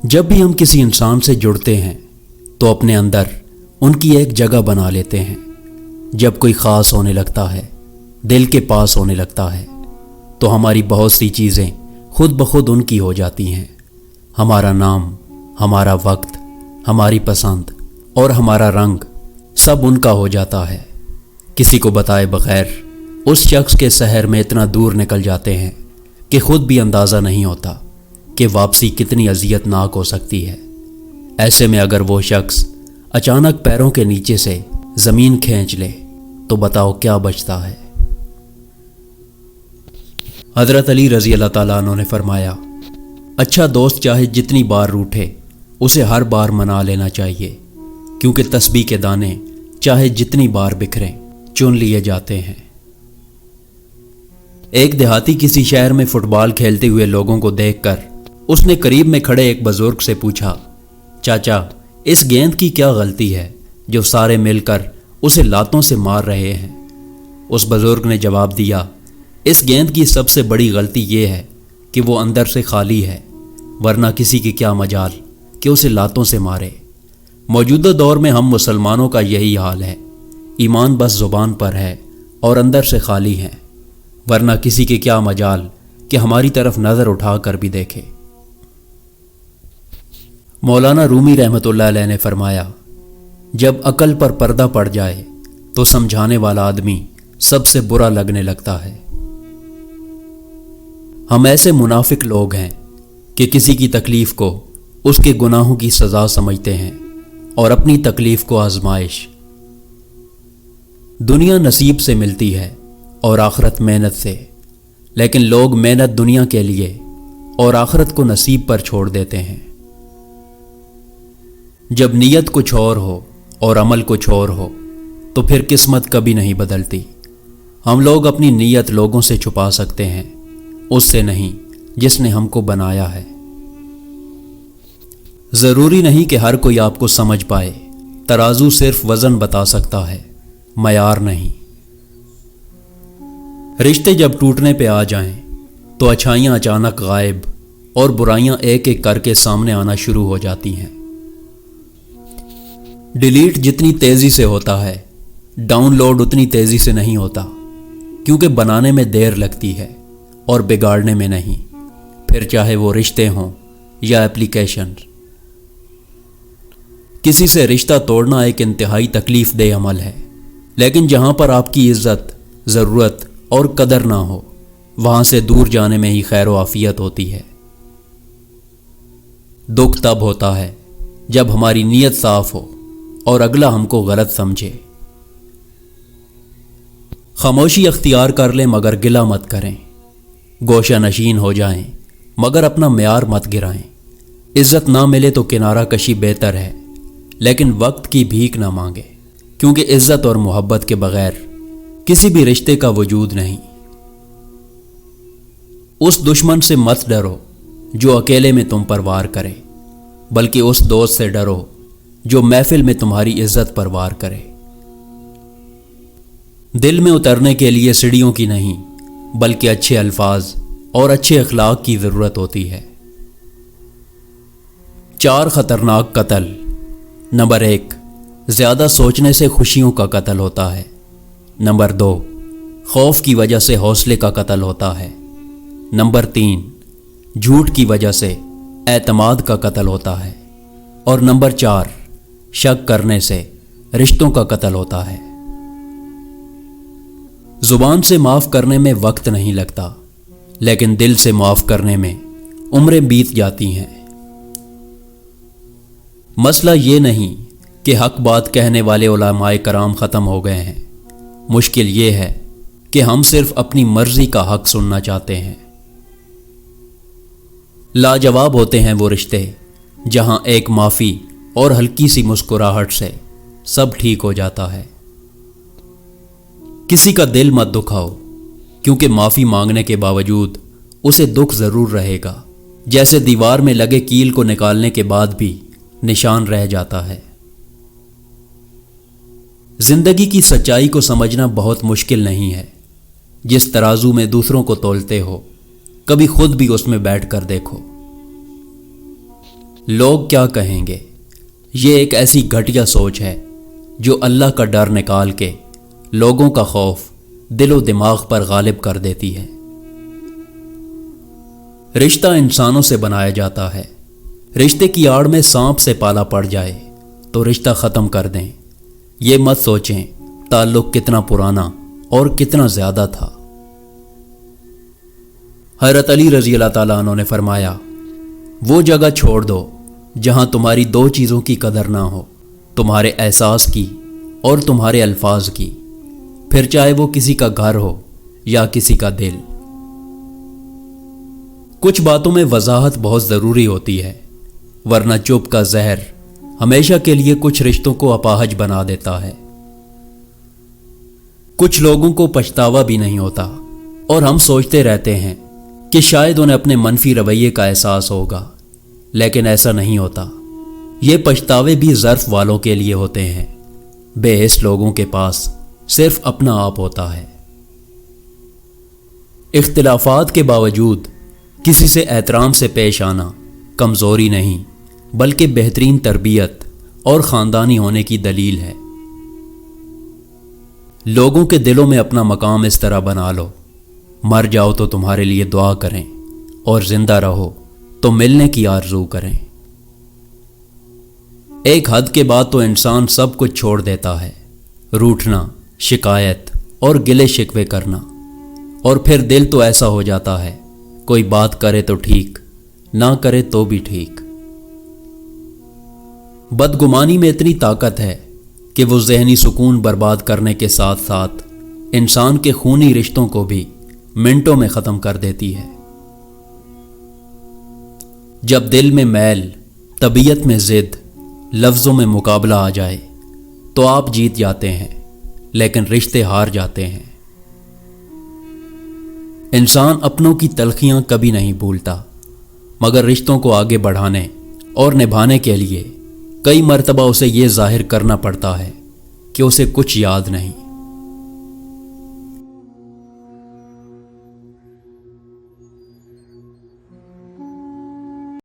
جب بھی ہم کسی انسان سے جڑتے ہیں تو اپنے اندر ان کی ایک جگہ بنا لیتے ہیں۔ جب کوئی خاص ہونے لگتا ہے، دل کے پاس ہونے لگتا ہے، تو ہماری بہت سی چیزیں خود بخود ان کی ہو جاتی ہیں۔ ہمارا نام، ہمارا وقت، ہماری پسند اور ہمارا رنگ سب ان کا ہو جاتا ہے۔ کسی کو بتائے بغیر اس شخص کے سحر میں اتنا دور نکل جاتے ہیں کہ خود بھی اندازہ نہیں ہوتا کہ واپسی کتنی اذیت ناک ہو سکتی ہے۔ ایسے میں اگر وہ شخص اچانک پیروں کے نیچے سے زمین کھینچ لے تو بتاؤ کیا بچتا ہے؟ حضرت علی رضی اللہ تعالیٰ عنہ نے فرمایا، اچھا دوست چاہے جتنی بار روٹھے اسے ہر بار منا لینا چاہیے، کیونکہ تسبیح کے دانے چاہے جتنی بار بکھریں چن لیے جاتے ہیں۔ ایک دیہاتی کسی شہر میں فٹ بال کھیلتے ہوئے لوگوں کو دیکھ کر اس نے قریب میں کھڑے ایک بزرگ سے پوچھا، چاچا اس گیند کی کیا غلطی ہے جو سارے مل کر اسے لاتوں سے مار رہے ہیں؟ اس بزرگ نے جواب دیا، اس گیند کی سب سے بڑی غلطی یہ ہے کہ وہ اندر سے خالی ہے، ورنہ کسی کی کیا مجال کہ اسے لاتوں سے مارے۔ موجودہ دور میں ہم مسلمانوں کا یہی حال ہے، ایمان بس زبان پر ہے اور اندر سے خالی ہیں، ورنہ کسی کے کیا مجال کہ ہماری طرف نظر اٹھا کر بھی دیکھے۔ مولانا رومی رحمۃ اللہ علیہ نے فرمایا، جب عقل پر پردہ پڑ جائے تو سمجھانے والا آدمی سب سے برا لگنے لگتا ہے۔ ہم ایسے منافق لوگ ہیں کہ کسی کی تکلیف کو اس کے گناہوں کی سزا سمجھتے ہیں اور اپنی تکلیف کو آزمائش۔ دنیا نصیب سے ملتی ہے اور آخرت محنت سے، لیکن لوگ محنت دنیا کے لیے اور آخرت کو نصیب پر چھوڑ دیتے ہیں۔ جب نیت کچھ اور ہو اور عمل کچھ اور ہو تو پھر قسمت کبھی نہیں بدلتی۔ ہم لوگ اپنی نیت لوگوں سے چھپا سکتے ہیں، اس سے نہیں جس نے ہم کو بنایا ہے۔ ضروری نہیں کہ ہر کوئی آپ کو سمجھ پائے، ترازو صرف وزن بتا سکتا ہے، معیار نہیں۔ رشتے جب ٹوٹنے پہ آ جائیں تو اچھائیاں اچانک غائب اور برائیاں ایک ایک کر کے سامنے آنا شروع ہو جاتی ہیں۔ ڈیلیٹ جتنی تیزی سے ہوتا ہے، ڈاؤن لوڈ اتنی تیزی سے نہیں ہوتا، کیونکہ بنانے میں دیر لگتی ہے اور بگاڑنے میں نہیں، پھر چاہے وہ رشتے ہوں یا ایپلیکیشن۔ کسی سے رشتہ توڑنا ایک انتہائی تکلیف دہ عمل ہے، لیکن جہاں پر آپ کی عزت، ضرورت اور قدر نہ ہو، وہاں سے دور جانے میں ہی خیر و عافیت ہوتی ہے۔ دکھ تب ہوتا ہے جب ہماری نیت صاف ہو اور اگلا ہم کو غلط سمجھے۔ خاموشی اختیار کر لیں مگر گلہ مت کریں، گوشہ نشین ہو جائیں مگر اپنا معیار مت گرائیں۔ عزت نہ ملے تو کنارہ کشی بہتر ہے، لیکن وقت کی بھیک نہ مانگے، کیونکہ عزت اور محبت کے بغیر کسی بھی رشتے کا وجود نہیں۔ اس دشمن سے مت ڈرو جو اکیلے میں تم پر وار کرے، بلکہ اس دوست سے ڈرو جو محفل میں تمہاری عزت پر وار کرے۔ دل میں اترنے کے لیے سیڑھیوں کی نہیں بلکہ اچھے الفاظ اور اچھے اخلاق کی ضرورت ہوتی ہے۔ 4 خطرناک قتل۔ نمبر 1، زیادہ سوچنے سے خوشیوں کا قتل ہوتا ہے۔ نمبر 2، خوف کی وجہ سے حوصلے کا قتل ہوتا ہے۔ نمبر 3، جھوٹ کی وجہ سے اعتماد کا قتل ہوتا ہے۔ اور نمبر 4، شک کرنے سے رشتوں کا قتل ہوتا ہے۔ زبان سے معاف کرنے میں وقت نہیں لگتا، لیکن دل سے معاف کرنے میں عمریں بیت جاتی ہیں۔ مسئلہ یہ نہیں کہ حق بات کہنے والے علماء کرام ختم ہو گئے ہیں، مشکل یہ ہے کہ ہم صرف اپنی مرضی کا حق سننا چاہتے ہیں۔ لاجواب ہوتے ہیں وہ رشتے جہاں ایک معافی اور ہلکی سی مسکراہٹ سے سب ٹھیک ہو جاتا ہے۔ کسی کا دل مت دکھاؤ، کیونکہ معافی مانگنے کے باوجود اسے دکھ ضرور رہے گا، جیسے دیوار میں لگے کیل کو نکالنے کے بعد بھی نشان رہ جاتا ہے۔ زندگی کی سچائی کو سمجھنا بہت مشکل نہیں ہے۔ جس ترازو میں دوسروں کو تولتے ہو، کبھی خود بھی اس میں بیٹھ کر دیکھو۔ لوگ کیا کہیں گے؟ یہ ایک ایسی گھٹیا سوچ ہے جو اللہ کا ڈر نکال کے لوگوں کا خوف دل و دماغ پر غالب کر دیتی ہے۔ رشتہ انسانوں سے بنایا جاتا ہے۔ رشتے کی آڑ میں سانپ سے پالا پڑ جائے تو رشتہ ختم کر دیں۔ یہ مت سوچیں تعلق کتنا پرانا اور کتنا زیادہ تھا۔ حضرت علی رضی اللہ تعالیٰ عنہ نے فرمایا، وہ جگہ چھوڑ دو جہاں تمہاری دو چیزوں کی قدر نہ ہو، تمہارے احساس کی اور تمہارے الفاظ کی، پھر چاہے وہ کسی کا گھر ہو یا کسی کا دل۔ کچھ باتوں میں وضاحت بہت ضروری ہوتی ہے، ورنہ چپ کا زہر ہمیشہ کے لیے کچھ رشتوں کو اپاہج بنا دیتا ہے۔ کچھ لوگوں کو پچھتاوا بھی نہیں ہوتا اور ہم سوچتے رہتے ہیں کہ شاید انہیں اپنے منفی رویے کا احساس ہوگا، لیکن ایسا نہیں ہوتا۔ یہ پچھتاوے بھی ظرف والوں کے لیے ہوتے ہیں۔ بے حس لوگوں کے پاس صرف اپنا آپ ہوتا ہے۔ اختلافات کے باوجود کسی سے احترام سے پیش آنا کمزوری نہیں بلکہ بہترین تربیت اور خاندانی ہونے کی دلیل ہے۔ لوگوں کے دلوں میں اپنا مقام اس طرح بنا لو، مر جاؤ تو تمہارے لیے دعا کریں اور زندہ رہو تو ملنے کی آرزو کریں۔ ایک حد کے بعد تو انسان سب کچھ چھوڑ دیتا ہے، روٹھنا، شکایت اور گلے شکوے کرنا، اور پھر دل تو ایسا ہو جاتا ہے کوئی بات کرے تو ٹھیک، نہ کرے تو بھی ٹھیک۔ بدگمانی میں اتنی طاقت ہے کہ وہ ذہنی سکون برباد کرنے کے ساتھ ساتھ انسان کے خونی رشتوں کو بھی منٹوں میں ختم کر دیتی ہے۔ جب دل میں میل، طبیعت میں ضد، لفظوں میں مقابلہ آ جائے تو آپ جیت جاتے ہیں، لیکن رشتے ہار جاتے ہیں۔ انسان اپنوں کی تلخیاں کبھی نہیں بھولتا، مگر رشتوں کو آگے بڑھانے اور نبھانے کے لیے کئی مرتبہ اسے یہ ظاہر کرنا پڑتا ہے کہ اسے کچھ یاد نہیں۔